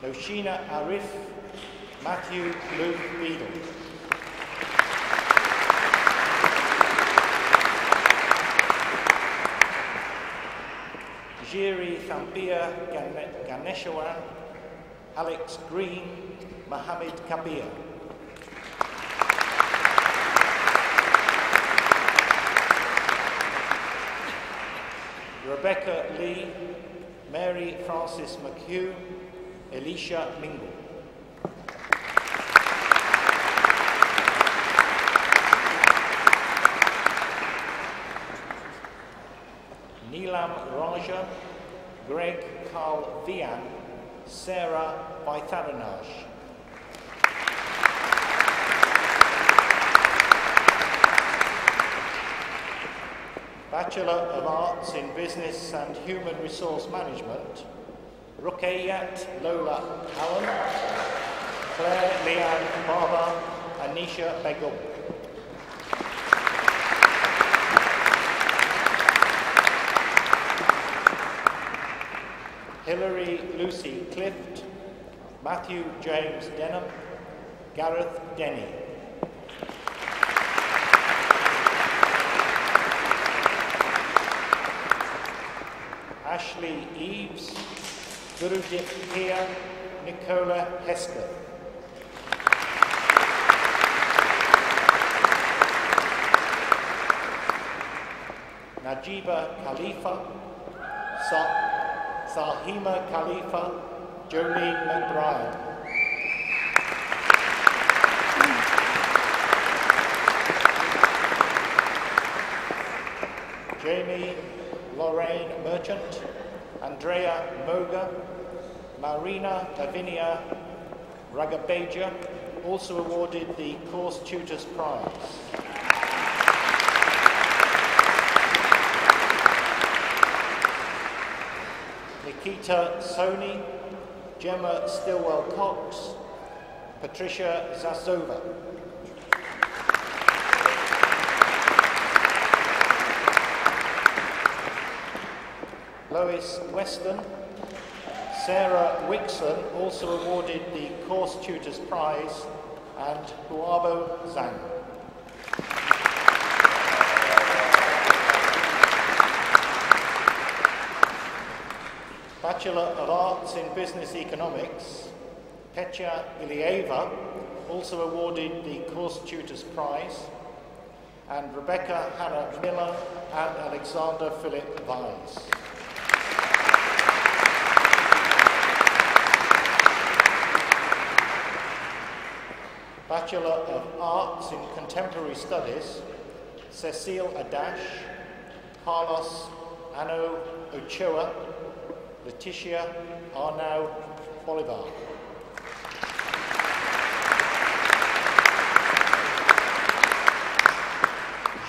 Oshina Arif, Matthew Luke Beadle. Jiri Thampia Ganeshawan, Alex Green, Mohammed Kabir. Rebecca Lee, Mary Frances McHugh, Elisha Mingle. Neelam Raja, Greg Carl Vian, Sarah Vaitharanaj. Bachelor of Arts in Business and Human Resource Management, Ruqayyat Lola Allen, Claire Leanne Baba, Anisha Begum. Hilary Lucy Clift, Matthew James Denham, Gareth Denny. Ashley Eves, Gurudip Pia, Nicola Hesketh. Najiba Khalifa, Sahima Khalifa, Jolene McBride. Jamie Lorraine Merchant, Andrea Moga, Marina Lavinia Ragabeja, also awarded the Course Tutors Prize. Nikita Soni, Gemma Stillwell Cox, Patricia Zasova. Lois Weston, Sarah Wixon, also awarded the Course Tutors Prize, and Huabo Zhang. Bachelor of Arts in Business Economics, Petya Ilieva, also awarded the Course Tutors Prize, and Rebecca Hannah Miller and Alexander Philip Vise. Bachelor of Arts in Contemporary Studies, Cecile Adash, Carlos Ano Ochoa, Leticia Arnau Bolivar.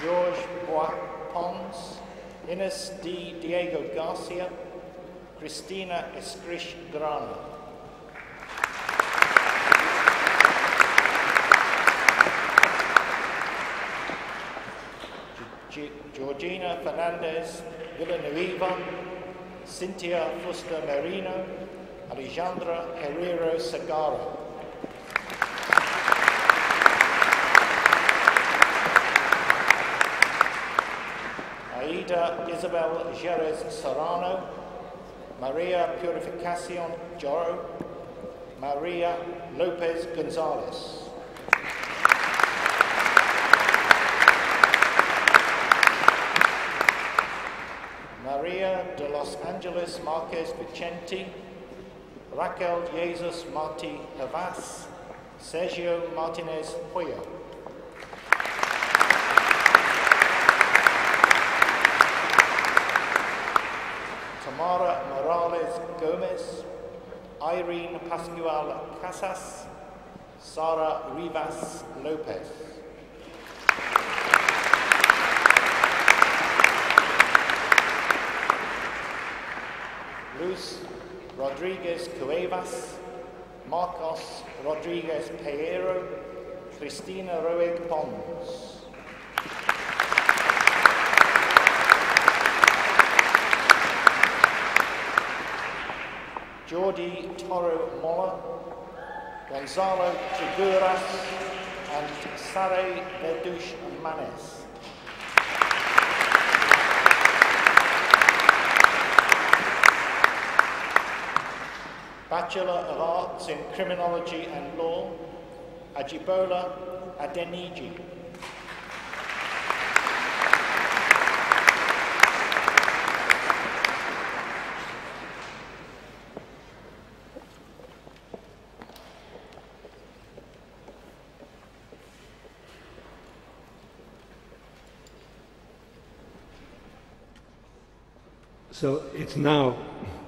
George Bois Pons, Ines D. Diego Garcia, Cristina Escrish Grana. Georgina Fernandez Villanueva, Cynthia Fuster Merino, Alejandra Herrero Sagara. Aida Isabel Jerez Serrano, Maria Purificacion Joro, Maria Lopez Gonzalez. Maria de Los Angeles Marquez Vicente, Raquel Jesus Marti Havas, Sergio Martinez Hoyo. Tamara Morales Gomez, Irene Pascual Casas, Sara Rivas Lopez. Luz Rodriguez Cuevas, Marcos Rodriguez Pereiro, Cristina Roeg Pons. Jordi Toro Mola, Gonzalo Figueras, and Sare Verdush Manes. Bachelor of Arts in Criminology and Law, Ajibola Adeniji. So it's now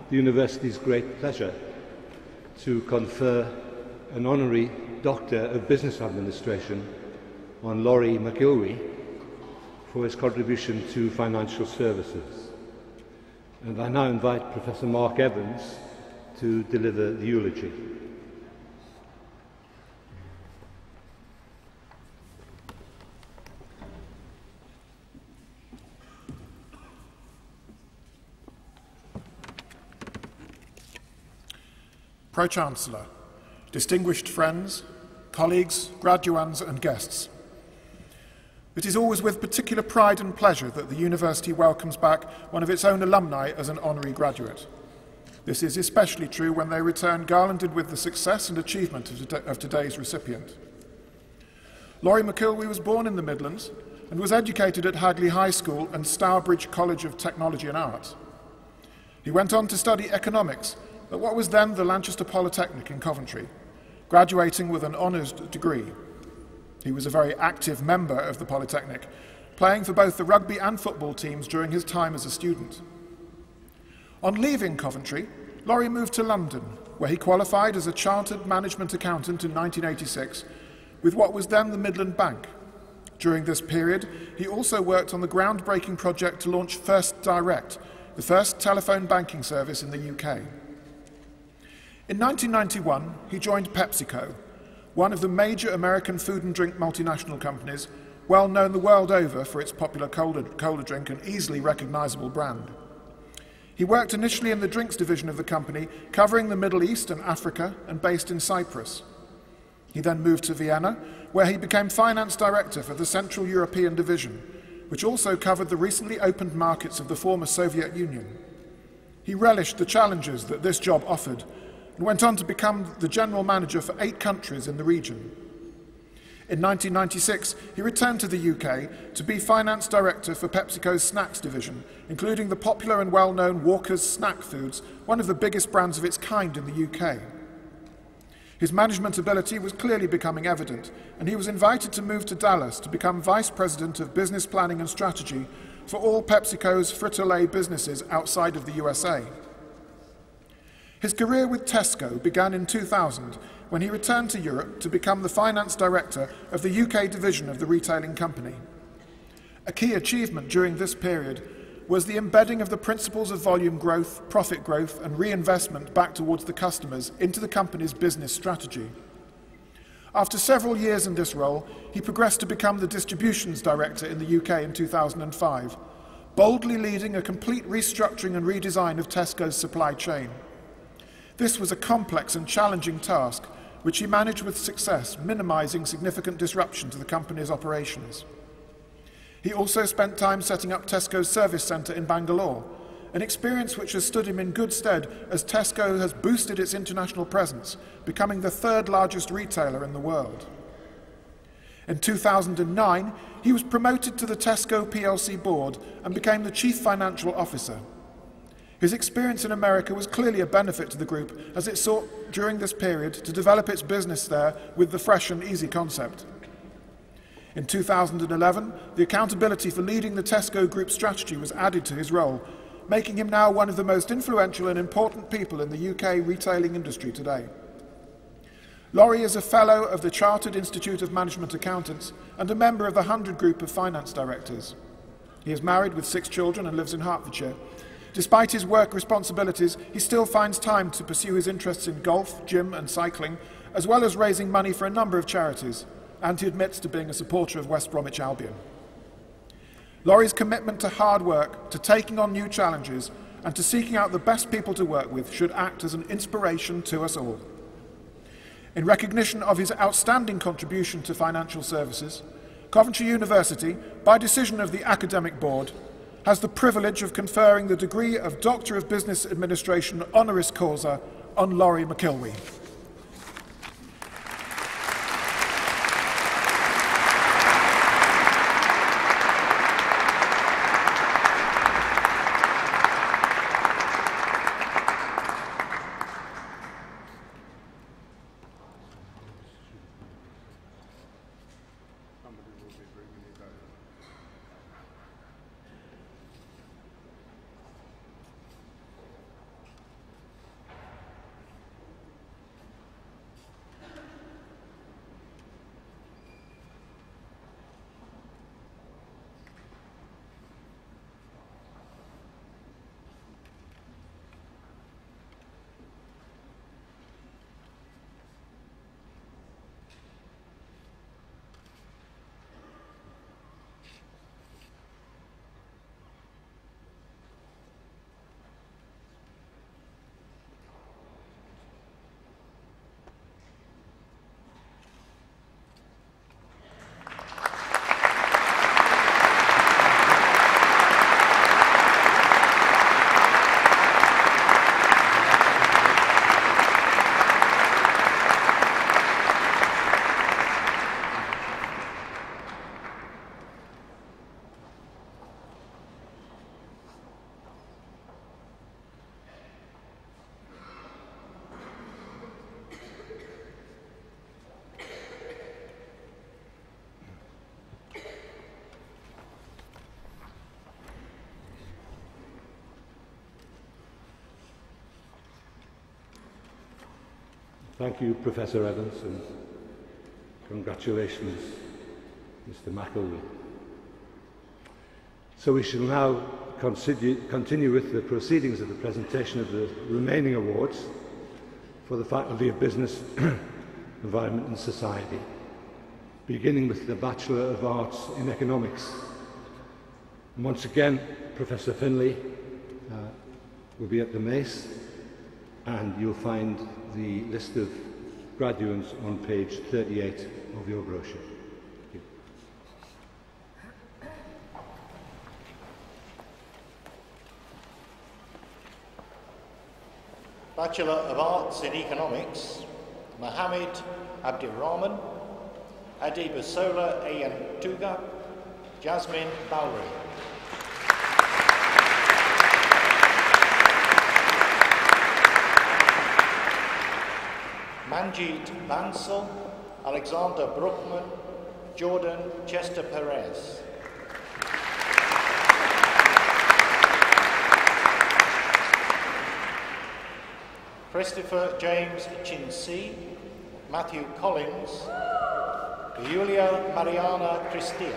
the University's great pleasure to confer an honorary Doctor of Business Administration on Laurie McIlwee for his contribution to financial services. And I now invite Professor Mark Evans to deliver the eulogy. Pro-Chancellor, distinguished friends, colleagues, graduands and guests. It is always with particular pride and pleasure that the University welcomes back one of its own alumni as an honorary graduate. This is especially true when they return garlanded with the success and achievement of today's recipient. Laurie McIlwee was born in the Midlands and was educated at Hagley High School and Stourbridge College of Technology and Art. He went on to study economics at what was then the Lanchester Polytechnic in Coventry, graduating with an honours degree. He was a very active member of the Polytechnic, playing for both the rugby and football teams during his time as a student. On leaving Coventry, Laurie moved to London, where he qualified as a chartered management accountant in 1986 with what was then the Midland Bank. During this period, he also worked on the groundbreaking project to launch First Direct, the first telephone banking service in the UK. In 1991, he joined PepsiCo, one of the major American food and drink multinational companies, well known the world over for its popular cola drink and easily recognizable brand. He worked initially in the drinks division of the company, covering the Middle East and Africa, and based in Cyprus. He then moved to Vienna, where he became finance director for the Central European division, which also covered the recently opened markets of the former Soviet Union. He relished the challenges that this job offered, and went on to become the general manager for 8 countries in the region. In 1996, he returned to the UK to be finance director for PepsiCo's snacks division, including the popular and well-known Walker's Snack Foods, one of the biggest brands of its kind in the UK. His management ability was clearly becoming evident, and he was invited to move to Dallas to become vice president of business planning and strategy for all PepsiCo's Frito-Lay businesses outside of the USA. His career with Tesco began in 2000 when he returned to Europe to become the finance director of the UK division of the retailing company. A key achievement during this period was the embedding of the principles of volume growth, profit growth and reinvestment back towards the customers into the company's business strategy. After several years in this role, he progressed to become the distributions director in the UK in 2005, boldly leading a complete restructuring and redesign of Tesco's supply chain. This was a complex and challenging task, which he managed with success, minimising significant disruption to the company's operations. He also spent time setting up Tesco's service centre in Bangalore, an experience which has stood him in good stead as Tesco has boosted its international presence, becoming the 3rd largest retailer in the world. In 2009, he was promoted to the Tesco plc board and became the Chief Financial Officer. His experience in America was clearly a benefit to the group as it sought during this period to develop its business there with the fresh and easy concept. In 2011, the accountability for leading the Tesco Group strategy was added to his role, making him now one of the most influential and important people in the UK retailing industry today. Laurie is a Fellow of the Chartered Institute of Management Accountants and a member of the 100 Group of Finance Directors. He is married with 6 children and lives in Hertfordshire. Despite his work responsibilities, he still finds time to pursue his interests in golf, gym and cycling, as well as raising money for a number of charities, and he admits to being a supporter of West Bromwich Albion. Laurie's commitment to hard work, to taking on new challenges, and to seeking out the best people to work with should act as an inspiration to us all. In recognition of his outstanding contribution to financial services, Coventry University, by decision of the Academic Board, has the privilege of conferring the degree of Doctor of Business Administration honoris causa on Laurie McIlwee. Thank you, Professor Evans, and congratulations, Mr. McIlwee. So we shall now continue with the proceedings of the presentation of the remaining awards for the Faculty of Business, Environment and Society, beginning with the Bachelor of Arts in Economics. And once again, Professor Finlay will be at the mace, and you'll find the list of graduates on page 38 of your brochure. Thank you. Bachelor of Arts in Economics, Mohammed Abdirrahman, Adibasola Ayantuga, Jasmine Bowry. Manjit Bansal, Alexander Bruckman, Jordan Chester Perez. Christopher James Chinsey, Matthew Collins, Julia Mariana Cristia.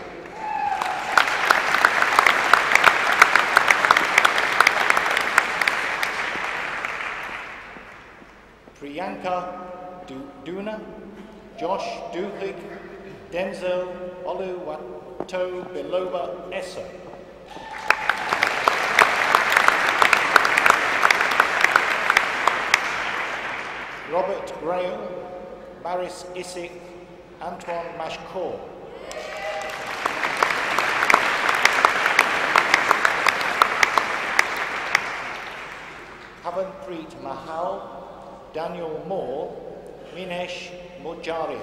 Priyanka Duna, Josh Duhig, Denzel Oluwato Biloba Esso. Robert Graham, Maris Isick, Antoine Mashkor. Havanpreet Mahal, Daniel Moore, Minesh Mujaria.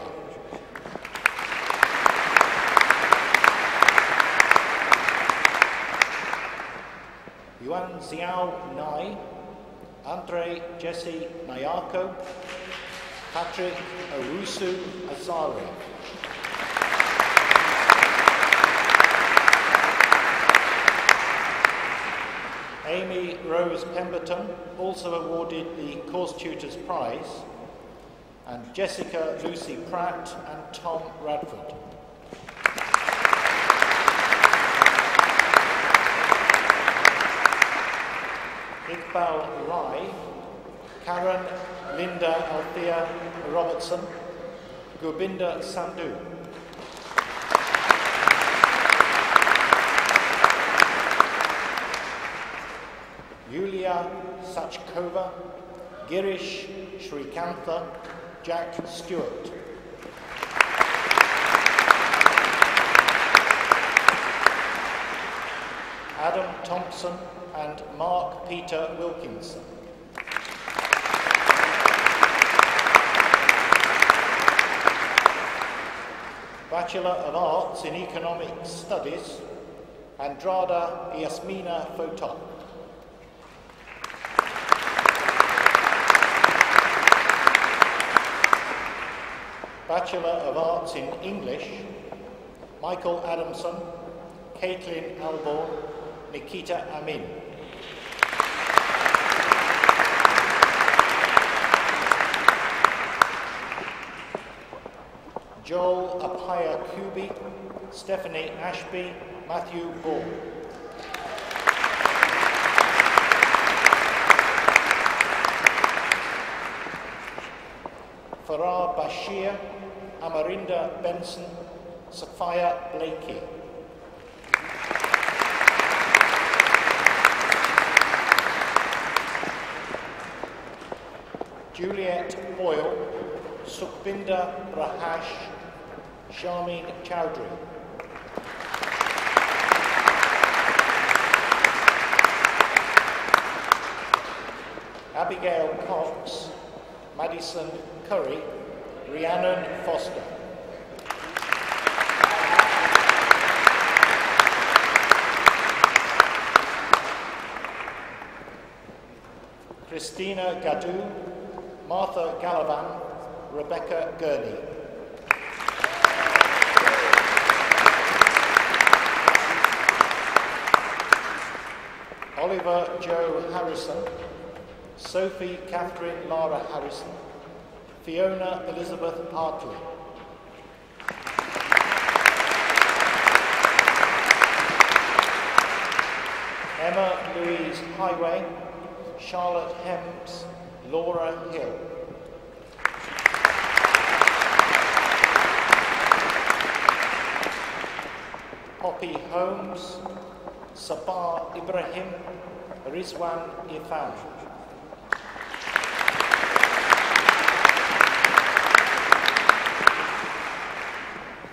Yuan Xiao Nai, Andre Jesse Mayako, Patrick Owusu Azari. Amy Rose Pemberton, also awarded the Course Tutors Prize, and Jessica Lucy Pratt and Tom Radford. Iqbal Rai, Karen Linda Althea Robertson, Gobinda Sandhu. Yulia Sachkova, Girish Shrikantha, Jack Stewart. Adam Thompson and Mark Peter Wilkinson. Bachelor of Arts in Economic Studies, Andrada Yasmina Fotok. Bachelor of Arts in English, Michael Adamson, Caitlin Alborn, Nikita Amin. Joel Apaya Kubi, Stephanie Ashby, Matthew Ball. Farah Bashir, Amarinda Benson, Sophia Blakey. Juliet Boyle, Sukhbinder Rahash, Sharmeen Chowdhury. Abigail Cox, Madison Curry, Rhiannon Foster. Christina Gaddu, Martha Galavan, Rebecca Gurney. Oliver Joe Harrison, Sophie Catherine Lara Harrison, Fiona Elizabeth Hartley. Emma Louise Highway, Charlotte Hems, Laura Hill. Poppy Holmes, Sabah Ibrahim, Rizwan Irfan.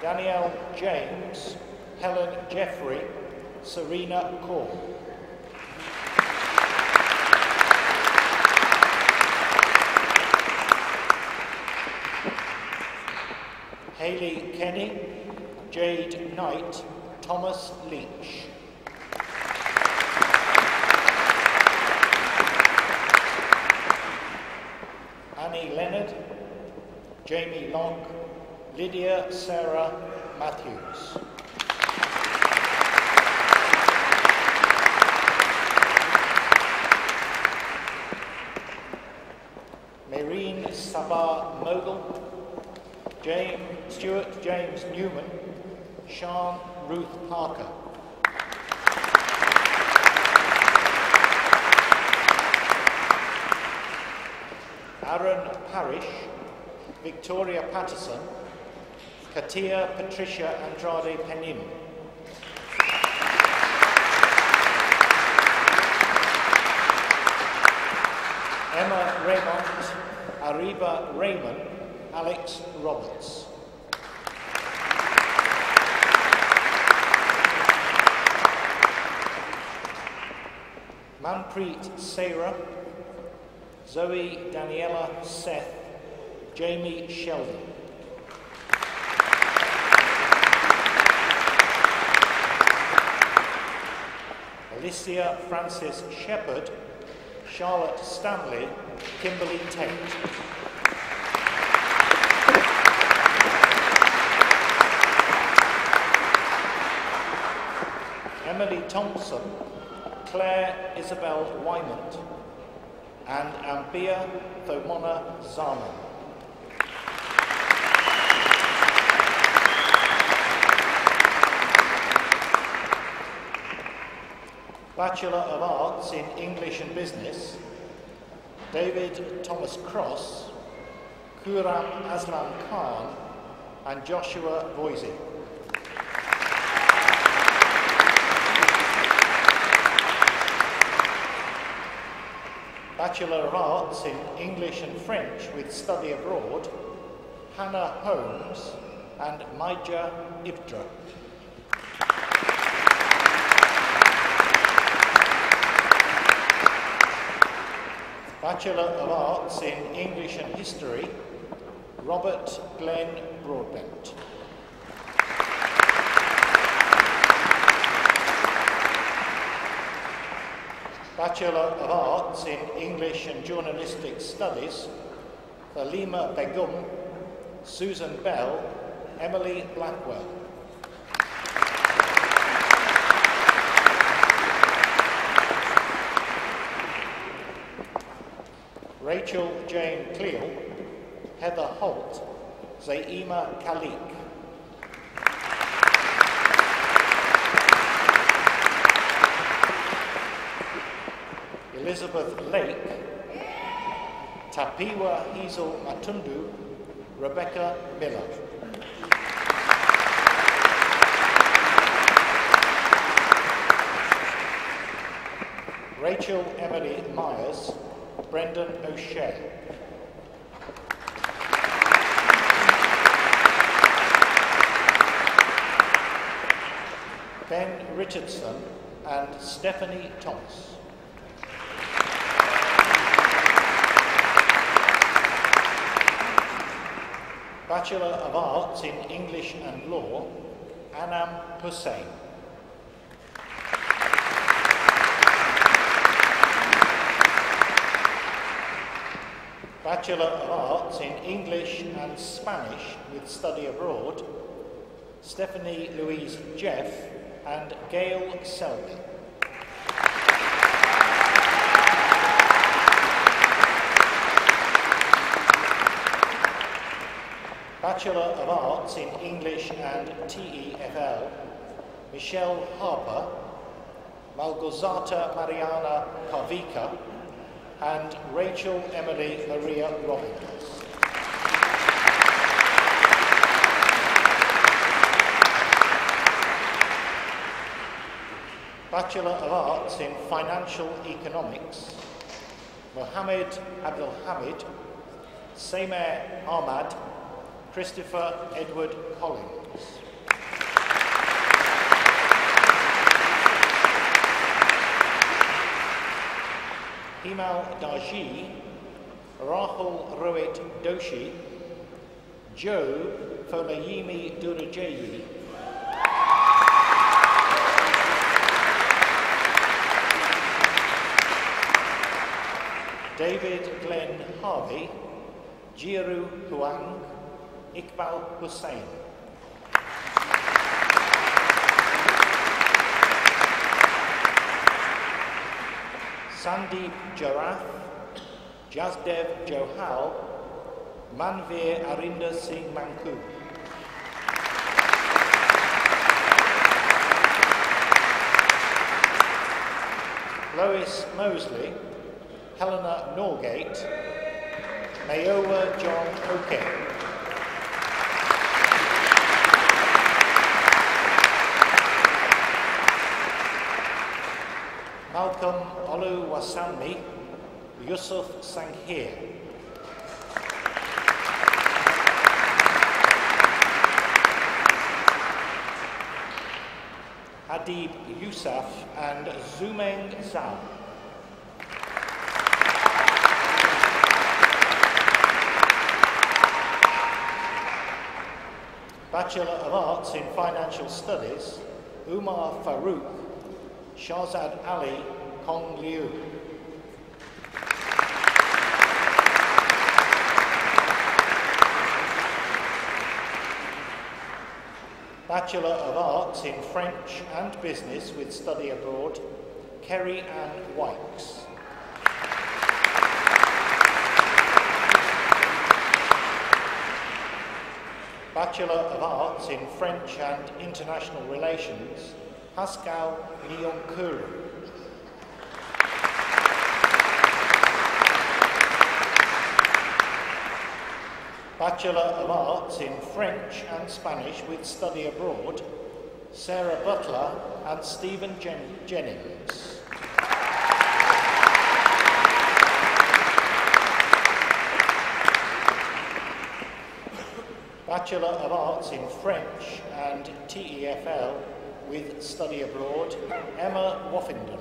Danielle James, Helen Jeffrey, Serena Kaur. Hayley Kenny, Jade Knight, Thomas Leach. Annie Leonard, Jamie Locke, Lydia Sarah Matthews. Maureen Sabah Mogul, Stuart James Newman, Sean Ruth Parker. Aaron Parrish, Victoria Patterson, Katia Patricia Andrade Penin. Emma Raymond, Ariba Raymond, Alex Roberts. Manpreet Sarah, Zoe Daniela Seth, Jamie Sheldon. Alicia Francis Shepherd, Charlotte Stanley, Kimberly Tate. Emily Thompson, Claire Isabel Wymont, and Ambia Thomona Zaman. Bachelor of Arts in English and Business, David Thomas Cross, Kuram Aslam Khan, and Joshua Voisey. Bachelor of Arts in English and French with study abroad, Hannah Holmes and Maija Ibdra. Bachelor of Arts in English and History, Robert Glenn Broadbent. Bachelor of Arts in English and Journalistic Studies, Thalima Begum, Susan Bell, Emily Blackwell. Rachel Jane Cleal, Heather Holt, Zaima Khalik. Elizabeth Lake, Tapiwa Hazel Matundu, Rebecca Miller. Rachel Emily Myers, Brendan O'Shea. Ben Richardson and Stephanie Thomas. Bachelor of Arts in English and Law, Anam Hussain. Bachelor of Arts in English and Spanish with study abroad, Stephanie Louise Jeff and Gail Selby. Bachelor of Arts in English and TEFL, Michelle Harper, Malgorzata Mariana Karvika, and Rachel Emily Maria Robbins. Bachelor of Arts in Financial Economics, Mohammed Abdulhamid, Seymour Ahmad, Christopher Edward Collins. Himal Daji, Rahul Rohit Doshi, Joe Folayimi Durajayi, David Glenn Harvey, Jiru Huang, Iqbal Hussain. Sandeep Jarath, Jasdev Johal, Manveer Arinder Singh Manku. Lois Mosley, Helena Norgate, Mayowa John O'Kane. Malcolm Oluwasanmi, Yusuf Sanghir. Adib Yousaf and Zumeng Zhao. Bachelor of Arts in Financial Studies, Umar Farouk, Shahzad Ali Kong Liu. Bachelor of Arts in French and Business with study abroad, Kerry Ann Wykes. Bachelor of Arts in French and International Relations, Pascal Lyonkuru. Bachelor of Arts in French and Spanish with study abroad, Sarah Butler and Stephen Jennings. Bachelor of Arts in French and TEFL with study abroad, Emma Woffington.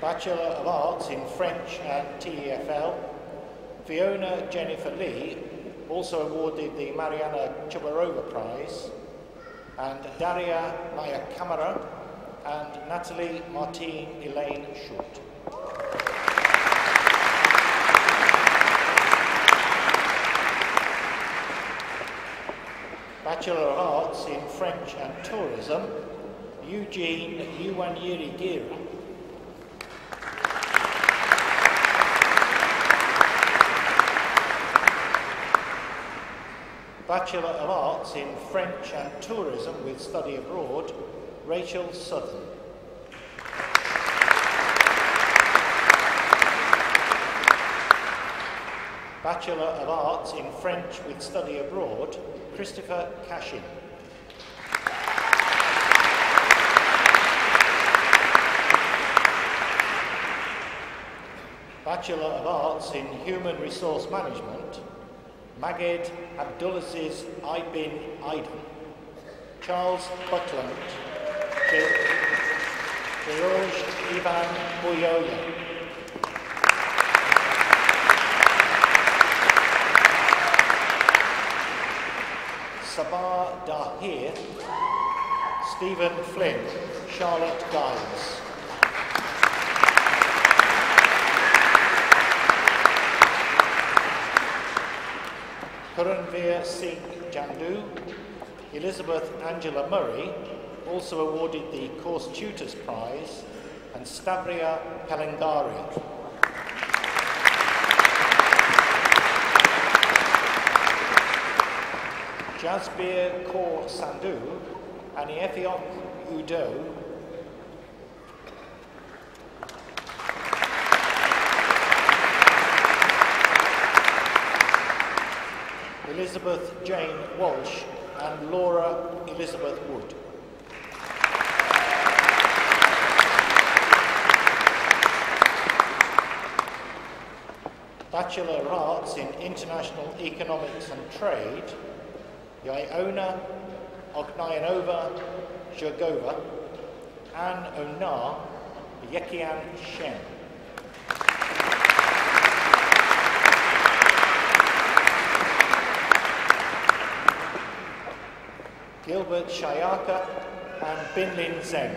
Bachelor of Arts in French and TEFL, Fiona Jennifer Lee, also awarded the Mariana Chubarova Prize, and Daria Maya Kamara and Natalie Martine Elaine Short. Bachelor of Arts in French and Tourism, Eugene Yuanyiri Gira. Bachelor of Arts in French and Tourism with study abroad, Rachel Southern. Bachelor of Arts in French with study abroad, Christopher Cashin. Bachelor of Arts in Human Resource Management, Maged Abdulaziz Ibn Aiden, Charles Buckland, George Ivan Boyoya. Sabah Dahir, Stephen Flynn, Charlotte Giles. Karanveer Singh Jandu, Elizabeth Angela Murray, also awarded the Course Tutors Prize, and Stavria Kalangari. Jasbir Kaur Sandhu and Effiok Udo. Elizabeth Jane Walsh and Laura Elizabeth Wood. Bachelor of Arts in International Economics and Trade, Iona Ognayanova Zhurgova, Anne Onar, Yekian Shen. Gilbert Shayaka and Binlin Zeng.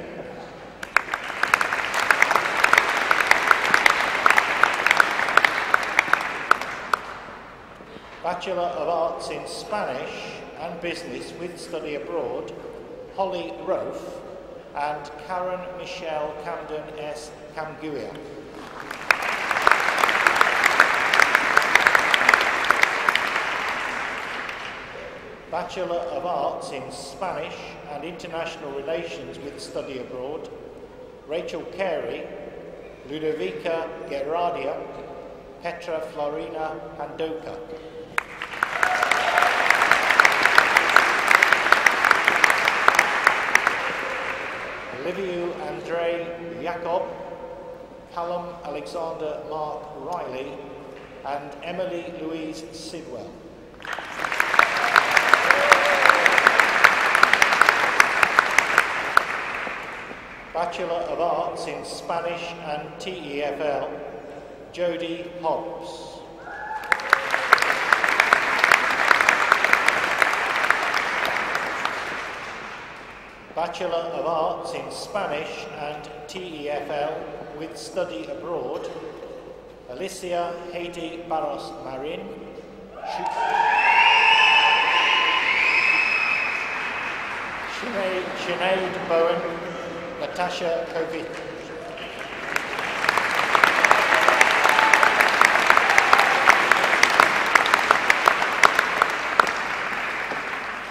Bachelor of Arts in Spanish and Business with study abroad, Holly Rofe and Karen Michelle Camden S. Camguia. Bachelor of Arts in Spanish and International Relations with study abroad, Rachel Carey, Ludovica Geradia, Petra Florina Handoka. Olivia Andre Jacob, Callum Alexander Mark Riley, and Emily Louise Sidwell. Bachelor of Arts in Spanish and TEFL, Jodie Hobbs. Bachelor of Arts in Spanish and TEFL with study abroad, Alicia Heidi Barros Marin, Sinead Bowen, Natasha Kovic.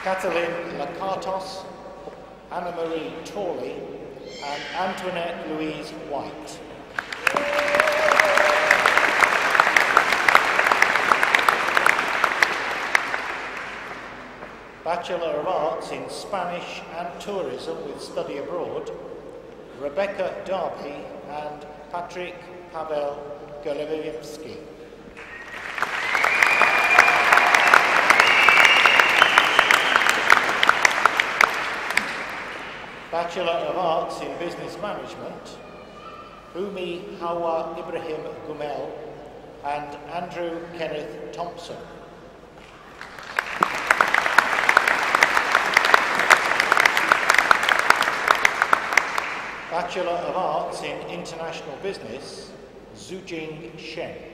Kathleen Lakatos, Anna-Marie Torley, and Antoinette Louise White. Bachelor of Arts in Spanish and Tourism with study abroad, Rebecca Darby and Patrick Pavel Golovievsky. Bachelor of Arts in Business Management, Bhumi Hawa Ibrahim Gumel and Andrew Kenneth Thompson. Bachelor of Arts in International Business, Zujing Shen.